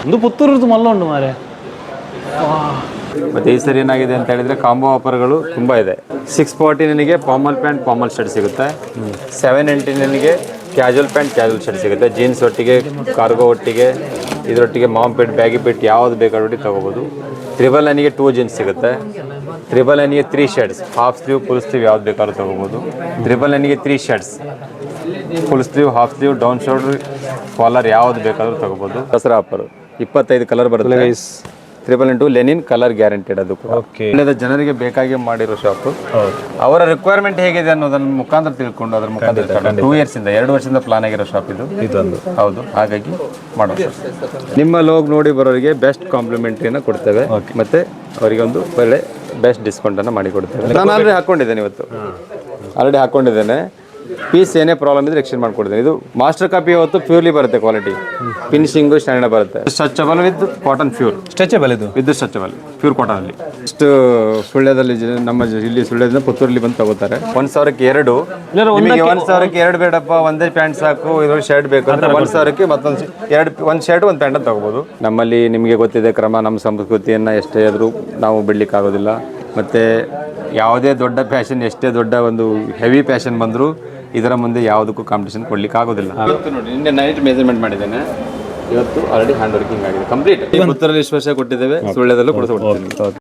ಒಂದು ಪುತ್ತೂರದ್ದು ಮಲ್ಲ ಉಂಟು ಮಾರೆ. ಮತ್ತು ಈ ಸರಿ ಏನಾಗಿದೆ ಅಂತ ಹೇಳಿದರೆ ಕಾಂಬೋ ಆಫರ್ಗಳು ತುಂಬ ಇದೆ. 649 ಫಾರ್ಮಲ್ ಪ್ಯಾಂಟ್ ಫಾರ್ಮಲ್ ಶರ್ಟ್ ಸಿಗುತ್ತೆ. 799 ಕ್ಯಾಜುವಲ್ ಪ್ಯಾಂಟ್ ಕ್ಯಾಜುವಲ್ ಶರ್ಟ್ ಸಿಗುತ್ತೆ. ಜೀನ್ಸ್ ಒಟ್ಟಿಗೆ, ಕಾರ್ಗೋ ಒಟ್ಟಿಗೆ, ಇದರೊಟ್ಟಿಗೆ ಮಾಮ್ ಪಿಟ್, ಬ್ಯಾಗಿ ಪಿಟ್ ಯಾವುದು ಬೇಕಾದ್ರೂ ತೊಗೋಬೋದು. 999 2 ಜೀನ್ಸ್ ಸಿಗುತ್ತೆ. 999 3 shirts, half sleeve full sleeve ಯಾವ್ದು ಬೇಕಾದ್ರೂ ತೊಗೋಬೋದು. 999 3 shirts, full sleeve, half sleeve, down shoulder, collar ಯಾವ್ದು ಬೇಕಾದ್ರೂ ತೊಗೋಬೋದು. ದಸರಾ ಆಫರ್ 25 ಕಲರ್ ಬರುತ್ತೆ. 999 ಲೆನಿನ್ ಕಲರ್ ಗ್ಯಾರಂಟೆಡ್. ಅದು ಒಳ್ಳೆದ ಜನರಿಗೆ ಬೇಕಾಗಿ ಮಾಡಿರೋ ಶಾಪು. ಅವರ ರಿಕ್ವೈರ್ಮೆಂಟ್ ಹೇಗಿದೆ ಅನ್ನೋದನ್ನ ಮುಖಾಂತರ ತಿಳ್ಕೊಂಡು ಅದರ ಮುಖಾಂತರ 2 ಇಯರ್ಸಿಂದ 2 ವರ್ಷದಿಂದ ಪ್ಲಾನ್ ಆಗಿರೋ ಶಾಪ್ ಇದು. ಇದೊಂದು ಹೌದು, ಹಾಗಾಗಿ ಮಾಡೋದು. ನಿಮ್ಮ ಲೋಗ್ ನೋಡಿ ಬರೋರಿಗೆ ಬೆಸ್ಟ್ ಕಾಂಪ್ಲಿಮೆಂಟ್ರಿಯನ್ನು ಕೊಡ್ತೇವೆ, ಮತ್ತೆ ಅವರಿಗೆ ಒಂದು ಒಳ್ಳೆ ಬೆಸ್ಟ್ ಡಿಸ್ಕೌಂಟನ್ನು ಮಾಡಿ ಕೊಡ್ತೇವೆ. ನಾನು ಆಲ್ರೆಡಿ ಹಾಕ್ಕೊಂಡಿದ್ದೇನೆ. ಪೀಸ್ ಏನೇ ಪ್ರಾಬ್ಲಮ್ ಇದ್ರೆ ಎಕ್ಸ್ಚೇಂಜ್ ಮಾಡ್ಕೊಡ್ತೀನಿ. ಇದು ಮಾಸ್ಟರ್ ಕಾಪಿ ಹೊತ್ತು ಪ್ಯೂರ್ಲಿ ಬರುತ್ತೆ, ಕ್ವಾಲಿಟಿ ಫಿನಿಶಿಂಗು ಸ್ಟ್ಯಾಂಡರ್ಡ್ ಬರುತ್ತೆ. Stretchable with cotton pure, stretchable ಇದು ವಿತ್ ಸ್ಟ್ರೆಚಬಲ್ ಪ್ಯೂರ್ ಕಾಟನ್ ಅಲ್ಲಿ. ಇಷ್ಟು ಸುಳ್ಯದಲ್ಲಿ ನಮ್ಮ ಇಲ್ಲಿ ಸುಳ್ಯದಿಂದ ಪುತ್ತೂರಲ್ಲಿ ಬಂದು ತಗೋತಾರೆ. 1000ಕ್ಕೆ 2, 1000ಕ್ಕೆ 2 ಬೇಡಪ್ಪ, ಒಂದೇ ಪ್ಯಾಂಟ್ ಸಾಕು, ಇದೊಂದು ಶರ್ಟ್ ಬೇಕು ಅಂದ್ರೆ 1000ಕ್ಕೆ ಮತ್ತೊಂದು ಒಂದು ಶರ್ಟ್ ಒಂದು ಪ್ಯಾಂಟ್ ಅಂತ ತಗೋಬಹುದು. ನಮ್ಮಲ್ಲಿ ನಿಮಗೆ ಗೊತ್ತಿದೆ ಕ್ರಮ, ನಮ್ಮ ಸಂಸ್ಕೃತಿಯನ್ನು ಎಷ್ಟೇ ಆದರೂ ನಾವು ಬಿಡ್ಲಿಕ್ಕೆ ಆಗೋದಿಲ್ಲ. ಮತ್ತು ಯಾವುದೇ ದೊಡ್ಡ ಫ್ಯಾಷನ್, ಎಷ್ಟೇ ದೊಡ್ಡ ಒಂದು ಹೆವಿ ಫ್ಯಾಷನ್ ಬಂದರೂ ಇದರ ಮುಂದೆ ಯಾವುದಕ್ಕೂ ಕಾಂಪಿಟೇಷನ್ ಕೊಡ್ಲಿಕ್ಕೆ ಆಗೋದಿಲ್ಲ. ಇವತ್ತು ನೋಡಿ, ನಿನ್ನೆ ನೈಟ್ ಮೆಜರ್ಮೆಂಟ್ ಮಾಡಿದ್ದೇನೆ, ಇವತ್ತು ಆಲ್ರೆಡಿ ಹ್ಯಾಂಡ್ ವರ್ಕಿಂಗ್ ಆಗಿದೆ ಕಂಪ್ಲೀಟ್. ಪುತ್ತೂರಲ್ಲಿ 20 ವರ್ಷ ಕೊಟ್ಟಿದ್ದೇವೆ, ಸುಳ್ಯದಲ್ಲೂ ಕೊಡಿಸ್ಕೊಡ್ತೀನಿ.